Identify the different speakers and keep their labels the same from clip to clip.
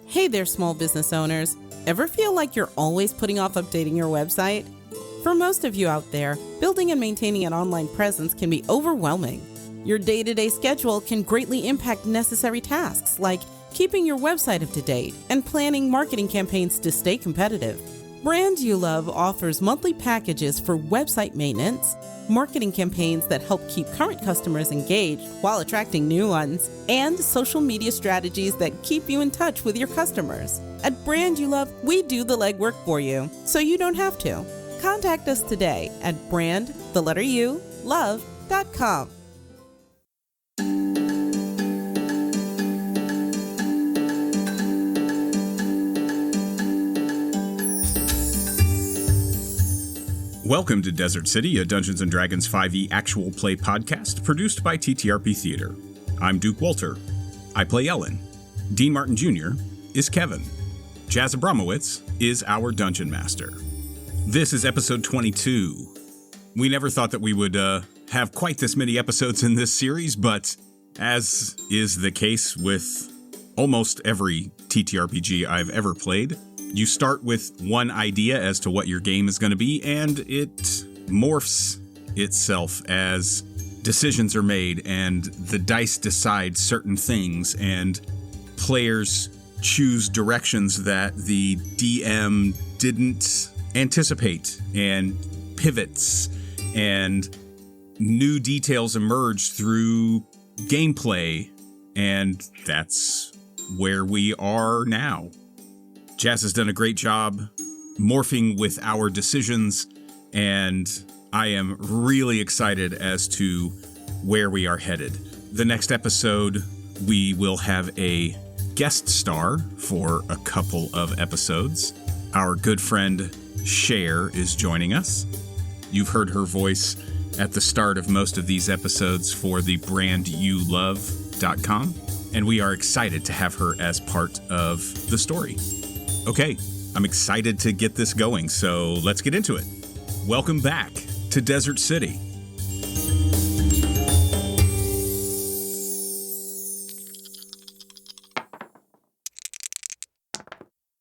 Speaker 1: Hey there, small business owners. Ever feel like you're always putting off updating your website? For most of you out there, building and maintaining an online presence can be overwhelming. Your day-to-day schedule can greatly impact necessary tasks like keeping your website up to date and planning marketing campaigns to stay competitive. Brand You Love offers monthly packages for website maintenance, marketing campaigns that help keep current customers engaged while attracting new ones, and social media strategies that keep you in touch with your customers. At Brand You Love, we do the legwork for you, so you don't have to. Contact us today at brand.love.com.
Speaker 2: Welcome to Desert City, a Dungeons & Dragons 5e actual play podcast produced by TTRP Theater. I'm Duke Walter. I play Ellen. Dean Martin Jr. is Kevin. Jazz Abramowitz is our Dungeon Master. This is episode 22. We never thought that we would have quite this many episodes in this series, but as is the case with almost every TTRPG I've ever played, you start with one idea as to what your game is going to be, and it morphs itself as decisions are made and the dice decide certain things and players choose directions that the DM didn't anticipate, and pivots and new details emerge through gameplay, and that's where we are now. Jazz has done a great job morphing with our decisions, and I am really excited as to where we are headed. The next episode, we will have a guest star for a couple of episodes. Our good friend Cher is joining us. You've heard her voice at the start of most of these episodes for the brandyouLove.com, and we are excited to have her as part of the story. Okay, I'm excited to get this going, so let's get into it. Welcome back to Desert City.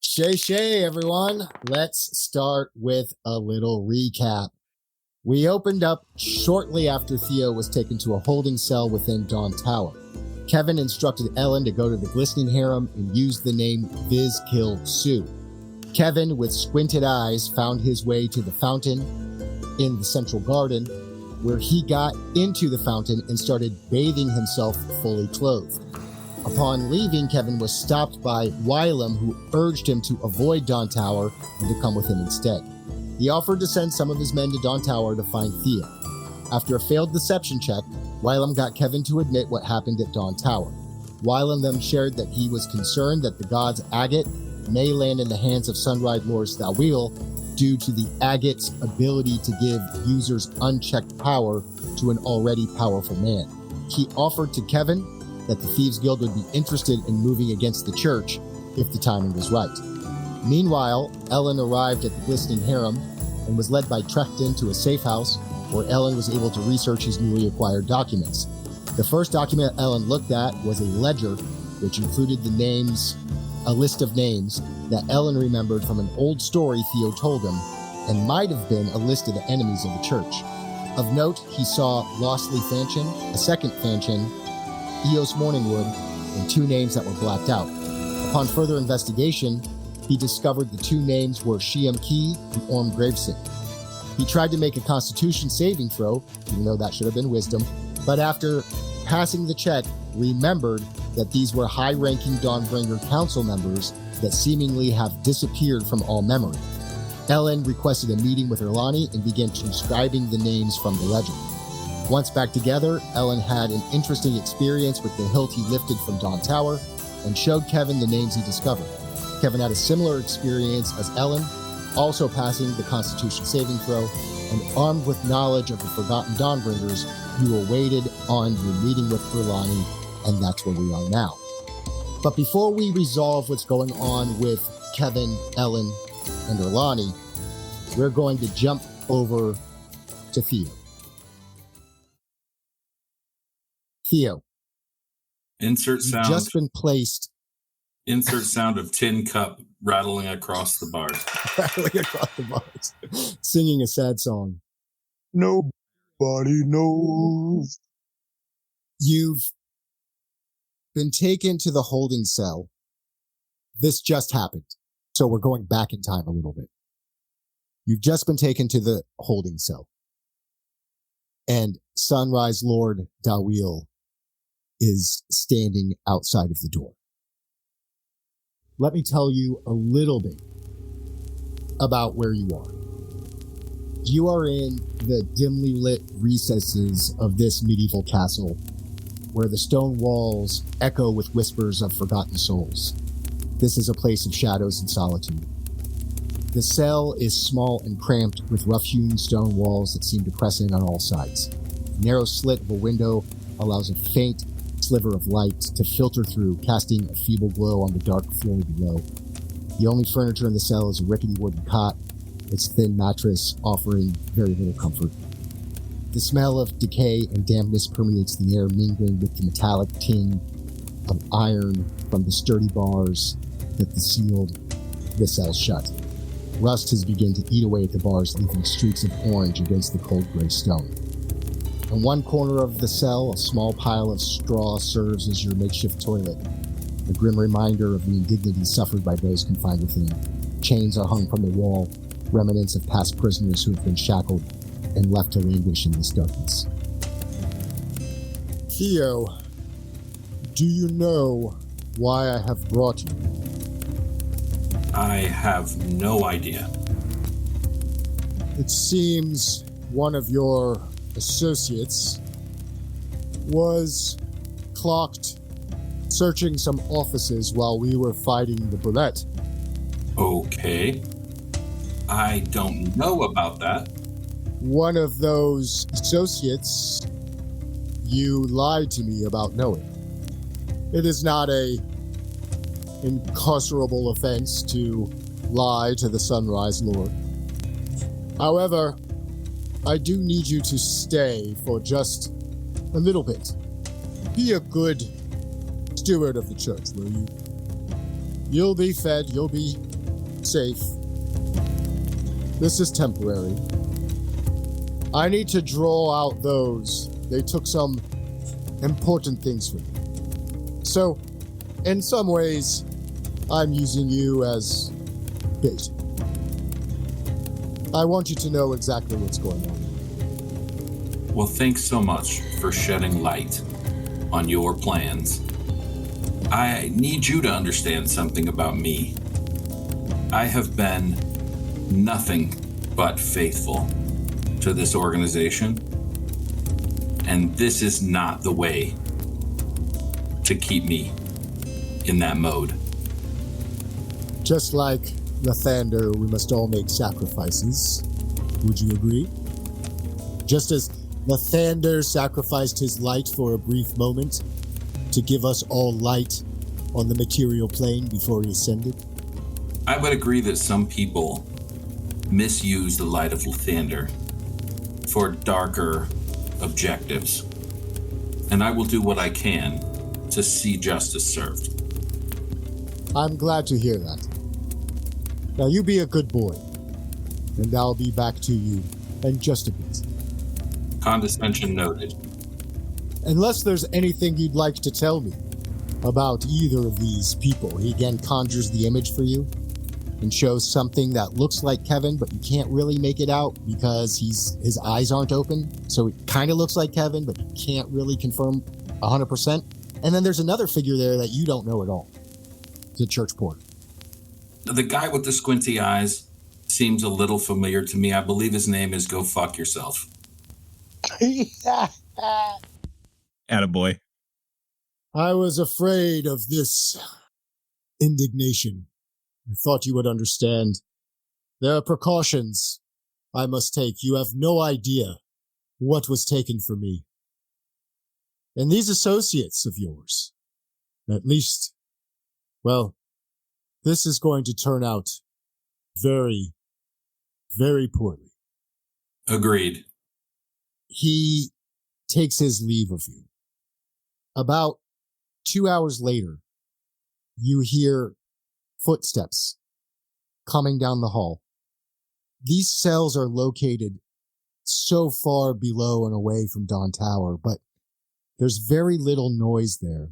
Speaker 3: Shay, everyone. Let's start with a little recap. We opened up shortly after Theo was taken to a holding cell within Dawn Tower. Kevin instructed Ellen to go to the Glistening Harem and use the name Viz Killed Sue. Kevin, with squinted eyes, found his way to the fountain in the central garden, where he got into the fountain and started bathing himself fully clothed. Upon leaving, Kevin was stopped by Wylam, who urged him to avoid Dawn Tower and to come with him instead. He offered to send some of his men to Dawn Tower to find Theo. After a failed deception check, Wylam got Kevin to admit what happened at Dawn Tower. Wylam then shared that he was concerned that the god's agate may land in the hands of Sunrise Lord Thawil due to the agate's ability to give users unchecked power to an already powerful man. He offered to Kevin that the Thieves Guild would be interested in moving against the church if the timing was right. Meanwhile, Ellen arrived at the Glistening Harem and was led by Trecton to a safe house where Ellen was able to research his newly acquired documents. The first document Ellen looked at was a ledger, which included a list of names that Ellen remembered from an old story Theo told him, and might have been a list of the enemies of the church. Of note, he saw Lostly Fanchon, a second Fanchon, Eos Morningwood, and two names that were blacked out. Upon further investigation, he discovered the two names were Shiam Key and Orm Gravesing. He tried to make a Constitution saving throw, even though that should have been Wisdom, but after passing the check, remembered that these were high-ranking Dawnbringer council members that seemingly have disappeared from all memory. Ellen requested a meeting with Erlani and began transcribing the names from the ledger. Once back together, Ellen had an interesting experience with the hilt he lifted from Dawn Tower and showed Kevin the names he discovered. Kevin had a similar experience as Ellen, also passing the Constitution saving throw, and armed with knowledge of the forgotten Dawnbringers, you awaited on your meeting with Erlani, and that's where we are now. But before we resolve what's going on with Kevin, Ellen, and Erlani, we're going to jump over to Theo. Theo.
Speaker 4: Insert sound.
Speaker 3: You've just been placed
Speaker 4: Insert sound of tin cup rattling across the bars.
Speaker 3: Rattling across the bars. Singing a sad song. Nobody knows. You've been taken to the holding cell. This just happened. So we're going back in time a little bit. You've just been taken to the holding cell. And Sunrise Lord Dawil is standing outside of the door. Let me tell you a little bit about where you are. You are in the dimly lit recesses of this medieval castle, where the stone walls echo with whispers of forgotten souls. This is a place of shadows and solitude. The cell is small and cramped with rough-hewn stone walls that seem to press in on all sides. A narrow slit of a window allows a faint sliver of light to filter through, casting a feeble glow on the dark floor below. The only furniture in the cell is a rickety wooden cot, its thin mattress offering very little comfort. The smell of decay and dampness permeates the air, mingling with the metallic ting of iron from the sturdy bars that sealed the cell shut. Rust has begun to eat away at the bars, leaving streaks of orange against the cold gray stone. In one corner of the cell, a small pile of straw serves as your makeshift toilet, a grim reminder of the indignities suffered by those confined within. Chains are hung from the wall, remnants of past prisoners who have been shackled and left to languish in this darkness. Theo, do you know why I have brought you?
Speaker 4: I have no idea.
Speaker 3: It seems one of your associates was clocked searching some offices while we were fighting the bullet.
Speaker 4: Okay. I don't know about that.
Speaker 3: One of those associates you lied to me about knowing. It is not a incarcerable offense to lie to the Sunrise Lord. However, I do need you to stay for just a little bit. Be a good steward of the church, will you? You'll be fed, you'll be safe. This is temporary. I need to draw out those. They took some important things from me. So, in some ways, I'm using you as bait. I want you to know exactly what's going on.
Speaker 4: Well, thanks so much for shedding light on your plans. I need you to understand something about me. I have been nothing but faithful to this organization, and this is not the way to keep me in that mode.
Speaker 3: Just like Lathander, we must all make sacrifices. Would you agree? Just as Lathander sacrificed his light for a brief moment to give us all light on the material plane before he ascended.
Speaker 4: I would agree that some people misuse the light of Lathander for darker objectives, and I will do what I can to see justice served.
Speaker 3: I'm glad to hear that. Now you be a good boy, and I'll be back to you in just a bit.
Speaker 4: Condescension noted.
Speaker 3: Unless there's anything you'd like to tell me about either of these people. He again conjures the image for you and shows something that looks like Kevin, but you can't really make it out because his eyes aren't open. So it kind of looks like Kevin, but you can't really confirm 100%. And then there's another figure there that you don't know at all. It's a church porter.
Speaker 4: The guy with the squinty eyes seems a little familiar to me. I believe his name is Go Fuck Yourself.
Speaker 2: Attaboy.
Speaker 3: I was afraid of this indignation. I thought you would understand. There are precautions I must take. You have no idea what was taken from me. And these associates of yours, at least, well, this is going to turn out very, very poorly.
Speaker 4: Agreed.
Speaker 3: He takes his leave of you. About 2 hours later, you hear footsteps coming down the hall. These cells are located so far below and away from Dawn Tower, but there's very little noise there.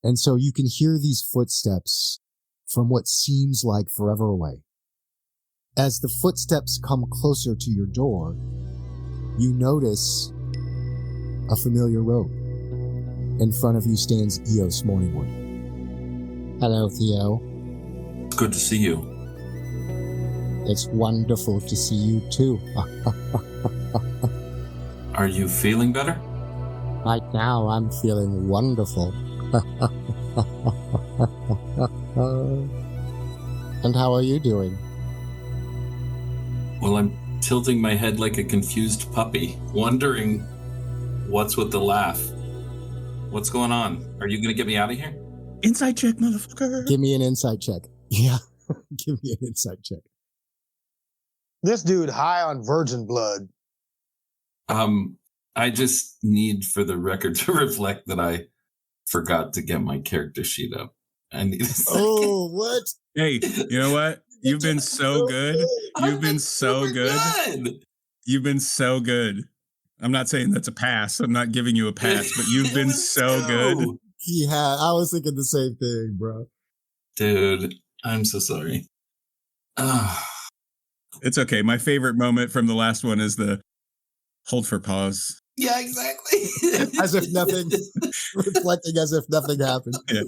Speaker 3: And so you can hear these footsteps from what seems like forever away. As the footsteps come closer to your door, you notice a familiar robe. In front of you stands Eos Morningwood. Hello, Theo.
Speaker 4: It's good to see you.
Speaker 3: It's wonderful to see you too.
Speaker 4: Are you feeling better?
Speaker 3: Right now, I'm feeling wonderful. And how are you doing?
Speaker 4: Well, I'm tilting my head like a confused puppy, wondering what's with the laugh. What's going on? Are you going to get me out of here?
Speaker 2: Insight check, motherfucker.
Speaker 3: Give me an insight check. Yeah, give me an insight check.
Speaker 5: This dude high on virgin blood.
Speaker 4: I just need for the record to reflect that I forgot to get my character sheet up. I need a second.
Speaker 3: Oh, what?
Speaker 2: Hey, you know what? You've been so good. You've been so good. You've been so good. I'm not saying that's a pass. I'm not giving you a pass, but you've been so good.
Speaker 3: I was thinking the same thing, bro.
Speaker 4: Dude, I'm so sorry.
Speaker 2: It's okay. My favorite moment from the last one is the hold for pause.
Speaker 4: Yeah, exactly.
Speaker 3: As if nothing, reflecting as if nothing happened.
Speaker 2: Yeah.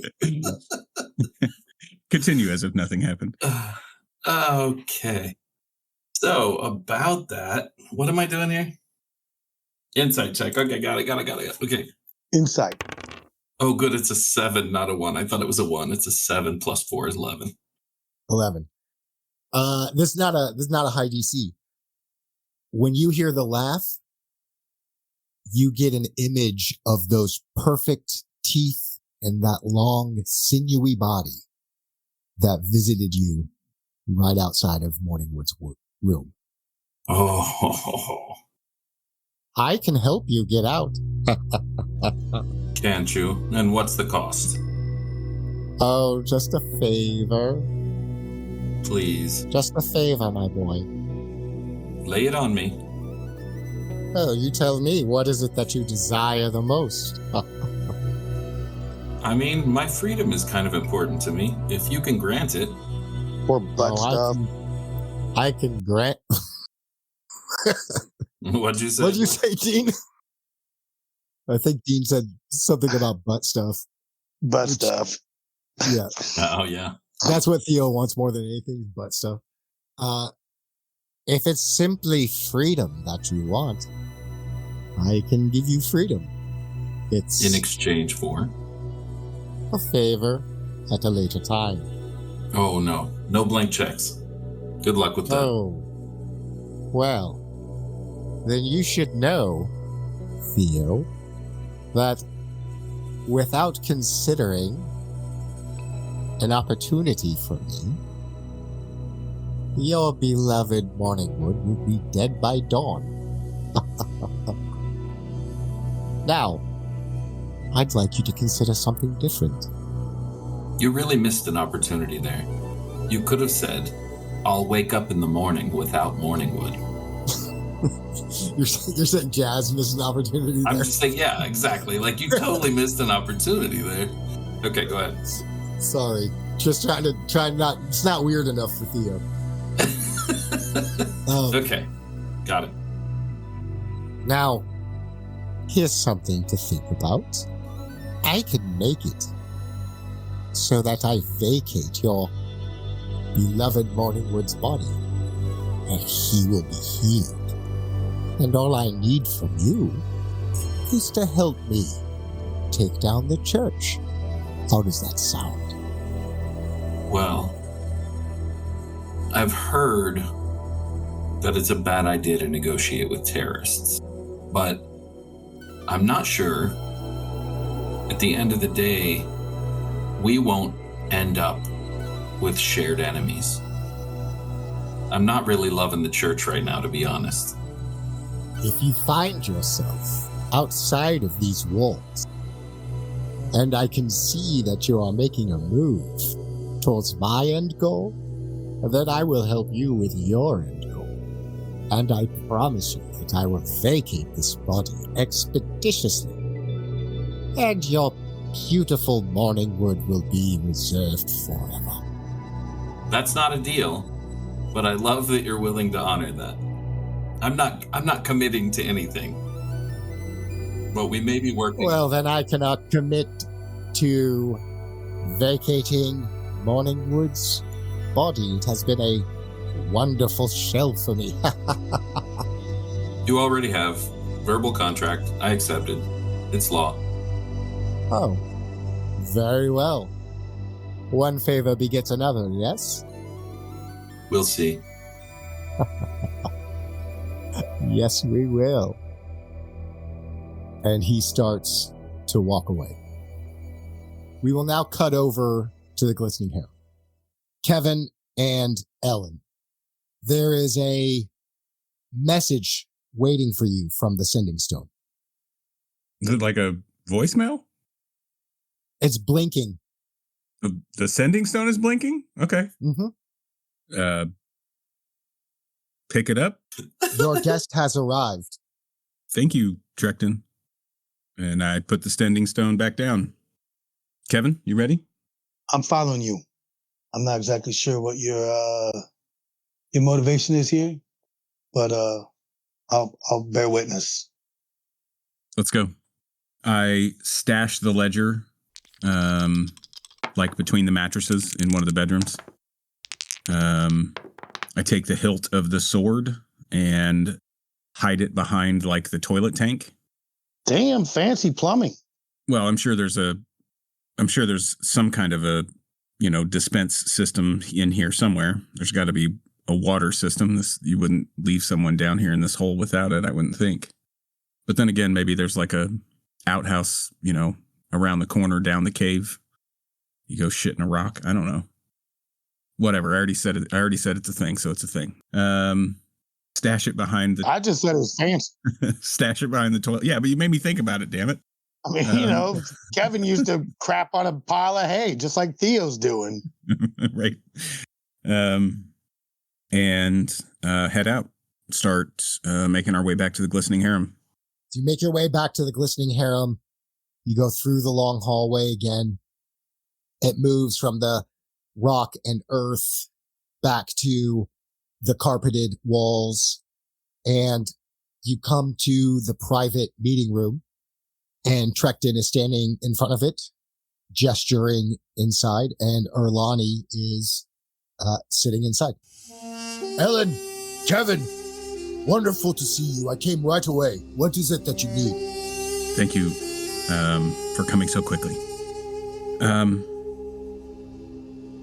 Speaker 2: Continue as if nothing happened.
Speaker 4: Okay. So, about that, what am I doing here? Insight check. Okay, got it. Okay.
Speaker 5: Insight.
Speaker 4: Oh, good. It's a 7, not a 1. I thought it was a 1. It's a 7 plus 4 is 11.
Speaker 3: 11. This is not a high DC. When you hear the laugh, you get an image of those perfect teeth and that long, sinewy body that visited you right outside of Morningwood's room.
Speaker 4: Oh.
Speaker 3: I can help you get out.
Speaker 4: Can't you? And what's the cost?
Speaker 3: Oh, just a favor.
Speaker 4: Please.
Speaker 3: Just a favor, my boy.
Speaker 4: Lay it on me.
Speaker 3: Oh, you tell me, what is it that you desire the most?
Speaker 4: I mean, my freedom is kind of important to me. If you can grant it.
Speaker 5: Or butt stuff.
Speaker 3: I can grant...
Speaker 4: What'd you say?
Speaker 3: What'd you say, Dean? I think Dean said something about butt stuff.
Speaker 5: Butt stuff.
Speaker 3: Yeah.
Speaker 4: Oh, yeah.
Speaker 3: That's what Theo wants more than anything, butt stuff. If it's simply freedom that you want, I can give you freedom. It's
Speaker 4: in exchange for
Speaker 3: a favor at a later time.
Speaker 4: Oh, no. No blank checks. Good luck with that.
Speaker 3: Oh. Well, then you should know, Theo, that without considering an opportunity for me, your beloved Morningwood will be dead by dawn. Now, I'd like you to consider something different.
Speaker 4: You really missed an opportunity there. You could have said, I'll wake up in the morning without Morningwood.
Speaker 3: You're saying Jazz missed an opportunity there?
Speaker 4: I'm just saying, yeah, exactly. Like, you totally missed an opportunity there. Okay, go ahead.
Speaker 3: Sorry. Just it's not weird enough for Theo.
Speaker 4: Okay, got it.
Speaker 3: Now, here's something to think about. I can make it so that I vacate your beloved Morningwood's body, and he will be healed. And all I need from you is to help me take down the church. How does that sound?
Speaker 4: Well, I've heard that it's a bad idea to negotiate with terrorists, but I'm not sure. At the end of the day, we won't end up with shared enemies. I'm not really loving the church right now, to be honest.
Speaker 3: If you find yourself outside of these walls, and I can see that you are making a move towards my end goal, then I will help you with your end goal. And I promise you that I will vacate this body expeditiously, and your beautiful morning wood will be reserved forever.
Speaker 4: That's not a deal, but I love that you're willing to honor that. I'm not committing to anything, but we may be working.
Speaker 3: Well, then I cannot commit to vacating Morningwood's body. It has been a wonderful shell for me.
Speaker 4: You already have verbal contract. I accepted. It's law.
Speaker 3: Oh, very well. One favor begets another, yes?
Speaker 4: We'll see.
Speaker 3: Yes, we will. And he starts to walk away. We will now cut over to the Glistening Harem. Kevin and Ellen, there is a message waiting for you from the Sending Stone.
Speaker 2: Is it like a voicemail?
Speaker 3: It's blinking.
Speaker 2: The Sending Stone is blinking? Okay.
Speaker 3: Mm-hmm.
Speaker 2: Pick it up.
Speaker 3: Your guest has arrived.
Speaker 2: Thank you, Trekton. And I put the Sending Stone back down. Kevin, you ready?
Speaker 5: I'm following you. I'm not exactly sure what your motivation is here, but I'll bear witness.
Speaker 2: Let's go. I stash the ledger, like between the mattresses in one of the bedrooms. I take the hilt of the sword and hide it behind like the toilet tank.
Speaker 5: Damn, fancy plumbing.
Speaker 2: Well, I'm sure there's some kind of a, dispense system in here somewhere. There's got to be a water system. You wouldn't leave someone down here in this hole without it, I wouldn't think. But then again, maybe there's like a outhouse, around the corner down the cave. You go shit in a rock. I don't know. Whatever. I already said it's a thing, so it's a thing. Stash it behind the...
Speaker 5: I just said it was fancy.
Speaker 2: Stash it behind the toilet. Yeah, but you made me think about it, damn it.
Speaker 5: I mean, Kevin used to crap on a pile of hay, just like Theo's doing.
Speaker 2: Right. And head out. Start making our way back to the Glistening Harem.
Speaker 3: So you make your way back to the Glistening Harem. You go through the long hallway again. It moves from the rock and earth back to the carpeted walls. And you come to the private meeting room. And Trekton is standing in front of it, gesturing inside. And Erlani is sitting inside. Ellen, Kevin, wonderful to see you. I came right away. What is it that you need?
Speaker 2: Thank you for coming so quickly.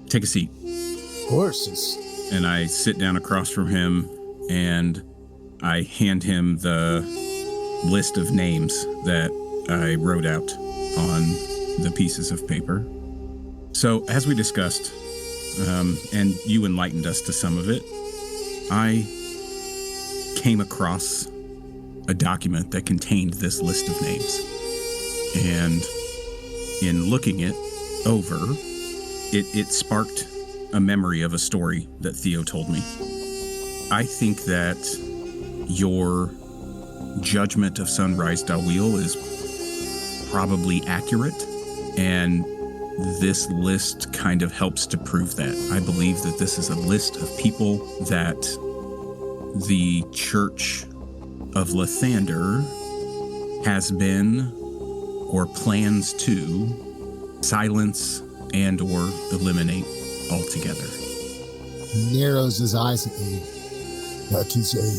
Speaker 2: Take a seat.
Speaker 3: Horses.
Speaker 2: And I sit down across from him and I hand him the list of names that I wrote out on the pieces of paper. So as we discussed, and you enlightened us to some of it, I came across a document that contained this list of names. And in looking it over, it sparked a memory of a story that Theo told me. I think that your judgment of Sunrise Dawil is probably accurate, and this list kind of helps to prove that. I believe that this is a list of people that the Church of Lathander has been or plans to silence and or eliminate altogether.
Speaker 3: He narrows his eyes at me. That is a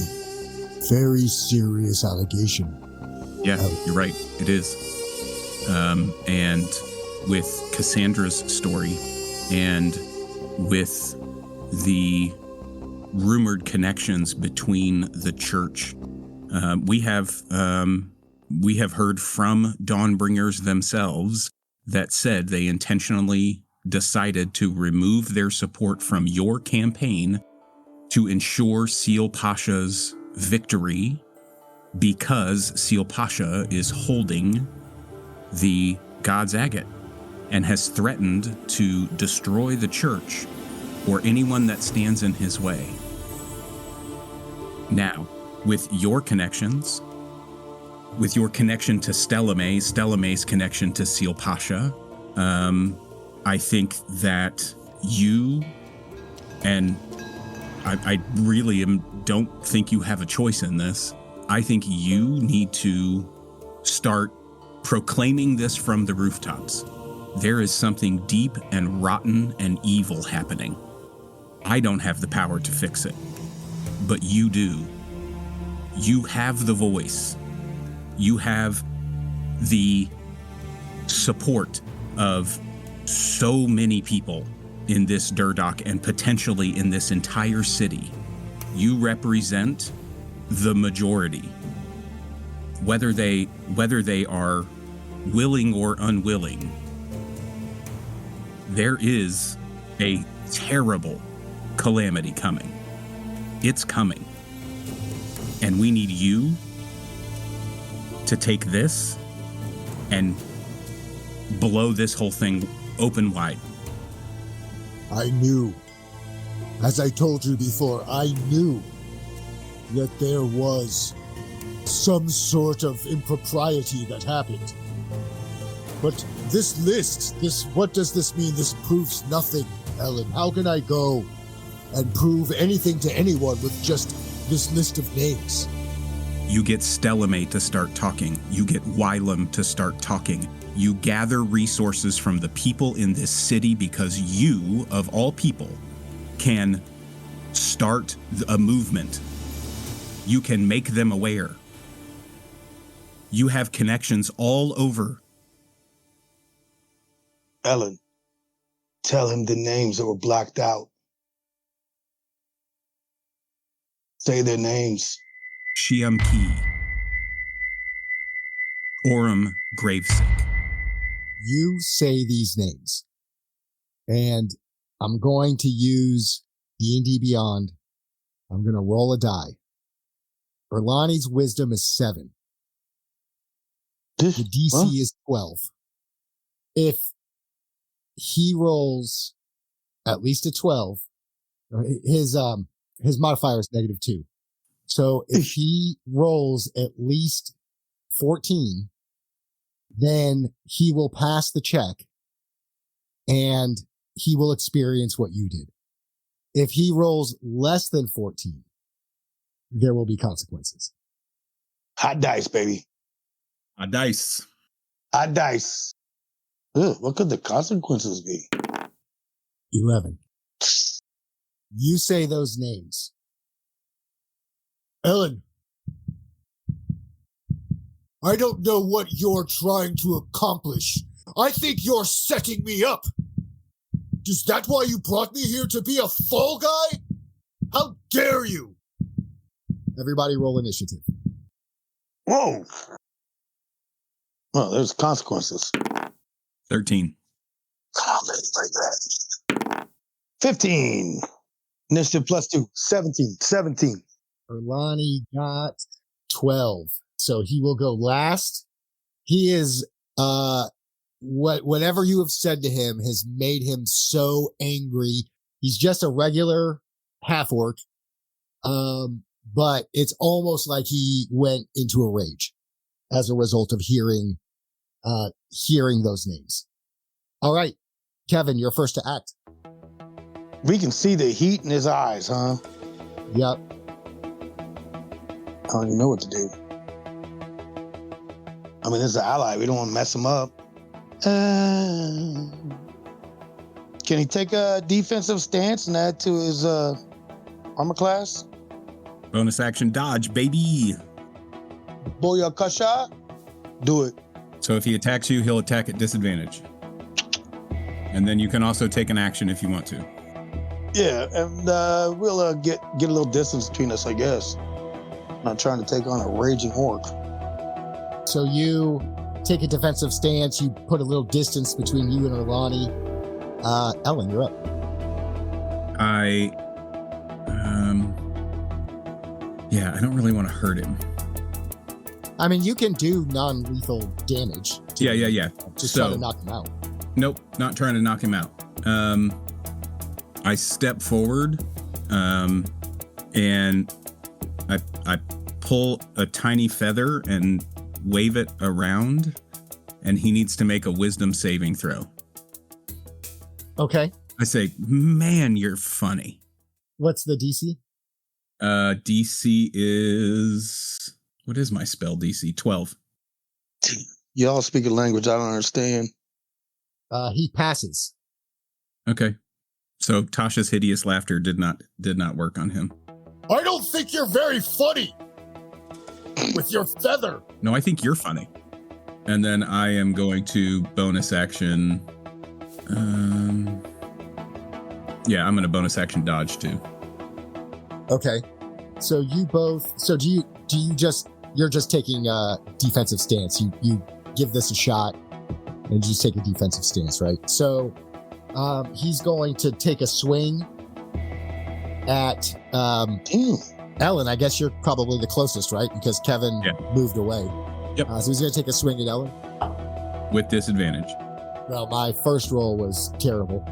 Speaker 3: very serious allegation.
Speaker 2: Yeah, you're right. It is. And with Cassandra's story and with the rumored connections between the church, we have heard from Dawnbringers themselves that said they intentionally decided to remove their support from your campaign to ensure Seal Pasha's victory because Seal Pasha is holding the God's agate and has threatened to destroy the church or anyone that stands in his way. Now, with your connections, with your connection to Stella May's connection to Seal Pasha, I think that you, and I really don't think you have a choice in this. I think you need to start proclaiming this from the rooftops. There is something deep and rotten and evil happening. I don't have the power to fix it, but you do. You have the voice. You have the support of so many people in this Durdock and potentially in this entire city. You represent the majority. Whether they are willing or unwilling, there is a terrible calamity coming. It's coming. And we need you to take this and blow this whole thing open wide.
Speaker 3: I knew, as I told you before, I knew that there was some sort of impropriety that happened. But this list, what does this mean? This proves nothing, Ellen. How can I go and prove anything to anyone with just this list of names?
Speaker 2: You get Stella May to start talking. You get Wylam to start talking. You gather resources from the people in this city because you, of all people, can start a movement. You can make them aware. You have connections all over.
Speaker 5: Ellen, tell him the names that were blacked out. Say their names.
Speaker 2: Shiam Ki. Orem Gravesick.
Speaker 3: You say these names, and I'm going to use D&D Beyond. I'm going to roll a die. Erlani's wisdom is 7. The DC is 12. If he rolls at least a 12, his modifier is -2. So if he rolls at least 14, then he will pass the check and he will experience what you did. If he rolls less than 14, there will be consequences.
Speaker 5: Hot dice, baby.
Speaker 2: A dice.
Speaker 5: Hot dice. Ugh, what could the consequences be?
Speaker 3: 11. You say those names. Ellen, I don't know what you're trying to accomplish. I think you're setting me up. Is that why you brought me here, to be a fall guy? How dare you? Everybody roll initiative.
Speaker 5: Whoa. Well, there's consequences.
Speaker 2: 13.
Speaker 5: Oh, like that. 15. Initiative +2. 17.
Speaker 3: Erlani got 12. So he will go last. He is, whatever you have said to him has made him so angry. He's just a regular half-orc. But it's almost like he went into a rage as a result of hearing those names. All right, Kevin, you're first to act.
Speaker 5: We can see the heat in his eyes, huh?
Speaker 3: Yep.
Speaker 5: I don't even know what to do. I mean, this is an ally. We don't want to mess him up. Can he take a defensive stance and add to his armor class?
Speaker 2: Bonus action dodge, baby.
Speaker 5: Boyakasha? Do it.
Speaker 2: So if he attacks you, he'll attack at disadvantage. And then you can also take an action if you want to.
Speaker 5: Yeah, and we'll get a little distance between us, I guess. Not trying to take on a raging orc.
Speaker 3: So you take a defensive stance. You put a little distance between you and Erlani. Ellen, you're up.
Speaker 2: I don't really want to hurt him.
Speaker 3: I mean, you can do non-lethal damage.
Speaker 2: Yeah.
Speaker 3: Just trying to knock him out.
Speaker 2: Nope, not trying to knock him out. I step forward, and I pull a tiny feather and wave it around, and he needs to make a wisdom saving throw.
Speaker 3: Okay.
Speaker 2: I say, man, you're funny.
Speaker 3: What's the DC?
Speaker 2: DC is... What is my spell DC? 12.
Speaker 5: Y'all speak a language I don't understand.
Speaker 3: He passes.
Speaker 2: Okay. So Tasha's hideous laughter did not work on him.
Speaker 3: I don't think you're very funny with your feather.
Speaker 2: No, I think you're funny. And then I am going to bonus action. Yeah, I'm going to bonus action dodge too.
Speaker 3: Okay. So you both. So do you just? You're just taking a defensive stance. You give this a shot, and you just take a defensive stance, right? So he's going to take a swing at Ellen. I guess you're probably the closest, right? Because Kevin moved away.
Speaker 2: Yep.
Speaker 3: So he's going to take a swing at Ellen.
Speaker 2: With disadvantage.
Speaker 3: Well, my first roll was terrible.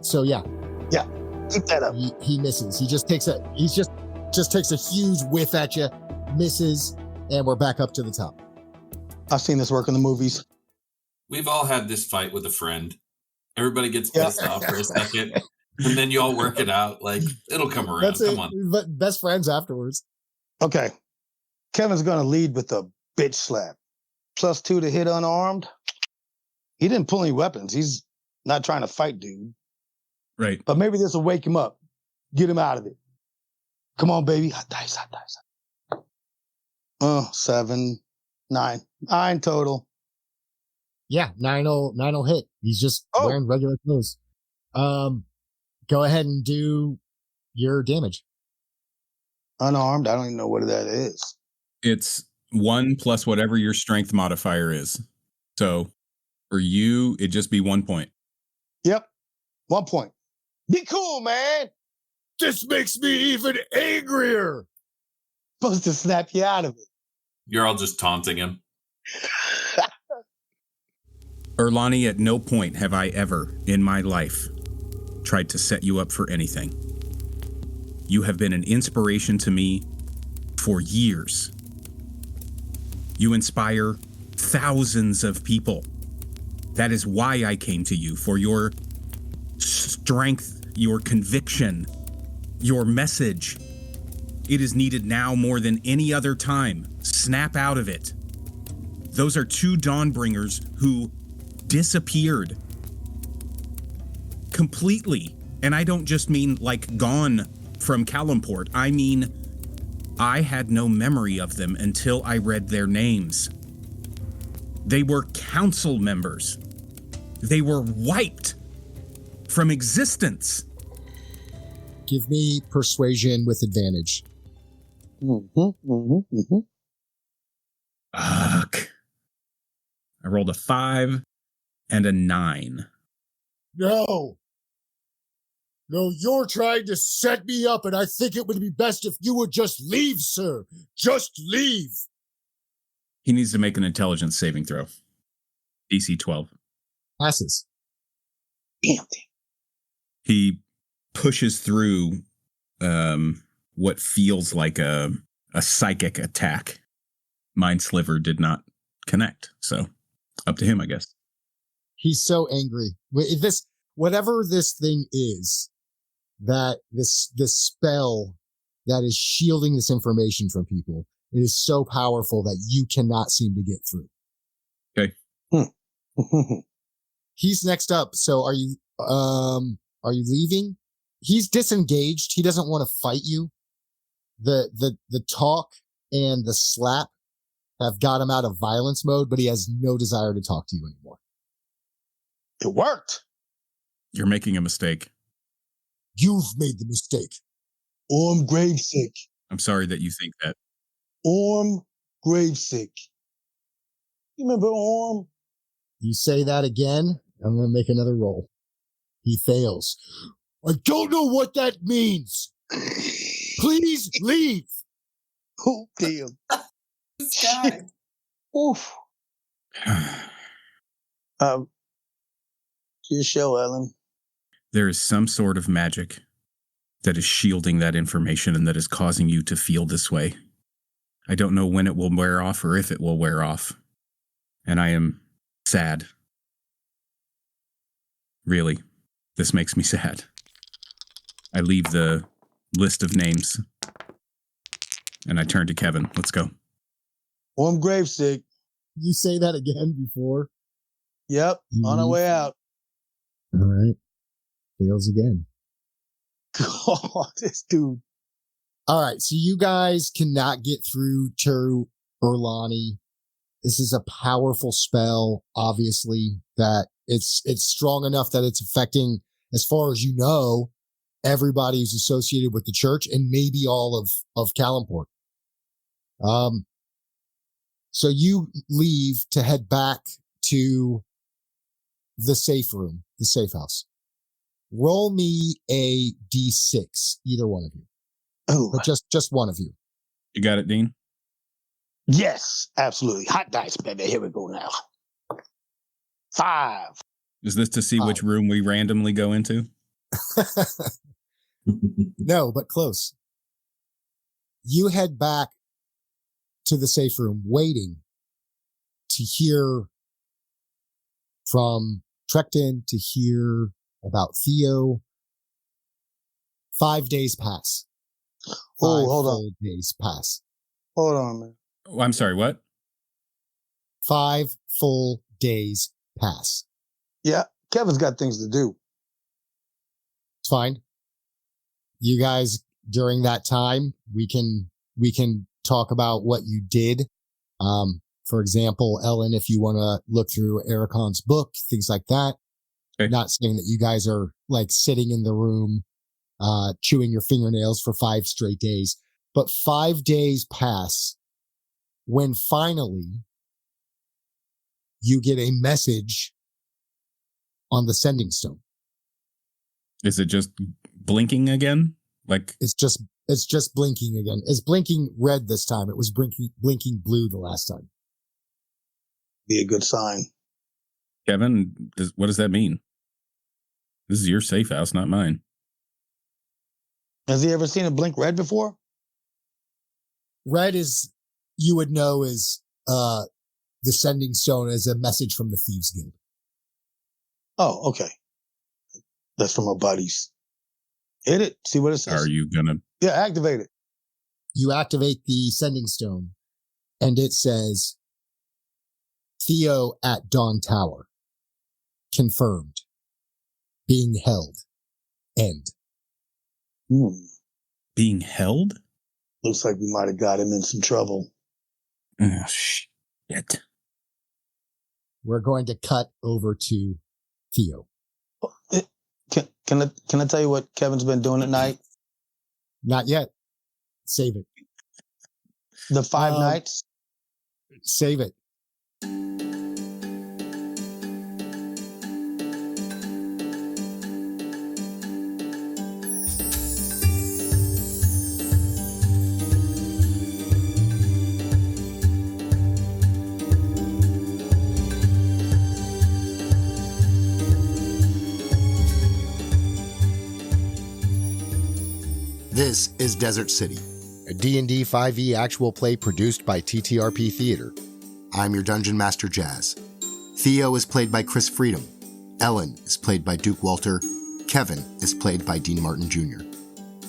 Speaker 3: So yeah.
Speaker 5: Yeah. Keep that up.
Speaker 3: He misses. He just takes a huge whiff at you, misses, and we're back up to the top.
Speaker 5: I've seen this work in the movies.
Speaker 4: We've all had this fight with a friend. Everybody gets pissed off for a second, and then you all work it out. Like, it'll come around.
Speaker 3: That's
Speaker 4: Come
Speaker 3: it.
Speaker 4: on.
Speaker 3: But best friends afterwards.
Speaker 5: Okay. Kevin's going to lead with a bitch slap. +2 to hit unarmed. He didn't pull any weapons. He's not trying to fight, dude.
Speaker 2: Right.
Speaker 5: But maybe this will wake him up. Get him out of it. Come on, baby. Hot dice. 7, 9. 9 total.
Speaker 3: Yeah, 9'll hit. He's just wearing regular clothes. Go ahead and do your damage.
Speaker 5: Unarmed. I don't even know what that is.
Speaker 2: It's 1 plus whatever your strength modifier is. So for you, it'd just be 1 point.
Speaker 5: Yep. 1 point. Be cool, man.
Speaker 3: This makes me even angrier.
Speaker 5: Supposed to snap you out of it.
Speaker 4: You're all just taunting him.
Speaker 2: Erlani, at no point have I ever in my life tried to set you up for anything. You have been an inspiration to me for years. You inspire thousands of people. That is why I came to you, for your strength, your conviction, your message. It is needed now more than any other time. Snap out of it. Those are 2 Dawnbringers who disappeared completely. And I don't just mean like gone from Calimport. I mean, I had no memory of them until I read their names. They were council members. They were wiped from existence.
Speaker 3: Give me persuasion with advantage.
Speaker 2: Fuck. I rolled a 5 and a 9.
Speaker 3: No, you're trying to set me up, and I think it would be best if you would just leave, sir. Just leave.
Speaker 2: He needs to make an intelligence saving throw. DC 12.
Speaker 3: Passes.
Speaker 5: Damn.
Speaker 2: He pushes through what feels like a psychic attack. Mind Sliver did not connect, so up to him, I guess.
Speaker 3: He's so angry. Whatever this thing is, that this spell that is shielding this information from people, it is so powerful that you cannot seem to get through.
Speaker 2: Okay.
Speaker 3: He's next up. So are you leaving? He's disengaged. He doesn't want to fight you. The talk and the slap have got him out of violence mode, but he has no desire to talk to you anymore.
Speaker 5: It worked.
Speaker 2: You're making a mistake.
Speaker 3: You've made the mistake.
Speaker 5: Orm Gravesick.
Speaker 2: I'm sorry that you think that.
Speaker 5: Orm Gravesick. You remember Orm?
Speaker 3: You say that again, I'm going to make another roll. He fails. I don't know what that means. Please leave.
Speaker 5: Oh, damn.
Speaker 4: This guy.
Speaker 5: Oof. Your show, Ellen.
Speaker 2: There is some sort of magic that is shielding that information and that is causing you to feel this way. I don't know when it will wear off or if it will wear off. And I am sad. Really, this makes me sad. I leave the list of names and I turn to Kevin. Let's go.
Speaker 5: Warm grave sick.
Speaker 3: You say that again before?
Speaker 5: Yep, on our way out.
Speaker 3: All right. Fails again.
Speaker 5: God, this dude.
Speaker 3: All right, so you guys cannot get through to Erlani. This is a powerful spell, obviously, that it's strong enough that it's affecting, as far as you know, everybody who's associated with the church and maybe all of Kalimport. So you leave to head back to the safe room, the safe house. Roll me a D6, either one of you.
Speaker 5: Oh,
Speaker 3: But just one of you.
Speaker 2: You got it, Dean?
Speaker 5: yes, absolutely. Hot dice, baby. Here we go now. 5.
Speaker 2: Is this to see which room we randomly go into?
Speaker 3: No, but close. You head back to the safe room, waiting to hear from Trekton, to hear about Theo. 5 days pass.
Speaker 5: Oh,
Speaker 3: 5
Speaker 5: hold on.
Speaker 3: full days pass.
Speaker 5: Hold on, man.
Speaker 2: Oh, I'm sorry, what?
Speaker 3: 5 full days pass.
Speaker 5: Yeah, Kevin's got things to do.
Speaker 3: It's fine. You guys, during that time, we can talk about what you did. For example, Ellen, if you want to look through Ericon's book, things like that.
Speaker 2: Okay.
Speaker 3: Not saying that you guys are like sitting in the room, chewing your fingernails for 5 straight days, but 5 days pass when finally you get a message on the sending stone.
Speaker 2: Is it just blinking again? Like,
Speaker 3: It's just blinking again. It's blinking red this time. It was blinking blue the last time.
Speaker 5: Be a good sign.
Speaker 2: Kevin, what does that mean? This is your safe house, not mine.
Speaker 5: Has he ever seen a blink red before?
Speaker 3: Red is, you would know, is the sending stone as a message from the Thieves Guild.
Speaker 5: Oh, okay. That's from our buddies. Hit it. See what it says.
Speaker 2: Are you gonna?
Speaker 5: Yeah, activate it.
Speaker 3: You activate the sending stone, and it says, Theo at Dawn Tower. Confirmed. Being held. End.
Speaker 2: Being held?
Speaker 5: Looks like we might have got him in some trouble.
Speaker 2: Oh, shit.
Speaker 3: We're going to cut over to Theo.
Speaker 5: Can I tell you what Kevin's been doing at night?
Speaker 3: Not yet. Save it.
Speaker 5: The 5 nights?
Speaker 3: Save it. This is Desert City, a D&D5E actual play produced by TTRP Theater. I'm your Dungeon Master, Jazz. Theo is played by Chris Freedom. Ellen is played by Duke Walter. Kevin is played by Dean Martin Jr.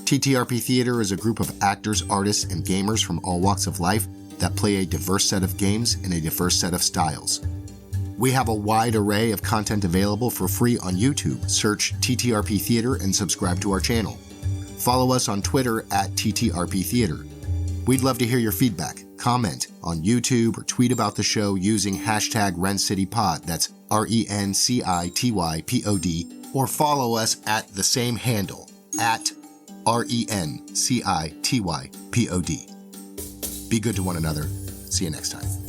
Speaker 3: TTRP Theater is a group of actors, artists, and gamers from all walks of life that play a diverse set of games in a diverse set of styles. We have a wide array of content available for free on YouTube. Search TTRP Theater and subscribe to our channel. Follow us on Twitter at TTRP Theater. We'd love to hear your feedback. Comment on YouTube or tweet about the show using hashtag RenCityPod. That's RenCityPod. Or follow us at the same handle, at RenCityPod. Be good to one another. See you next time.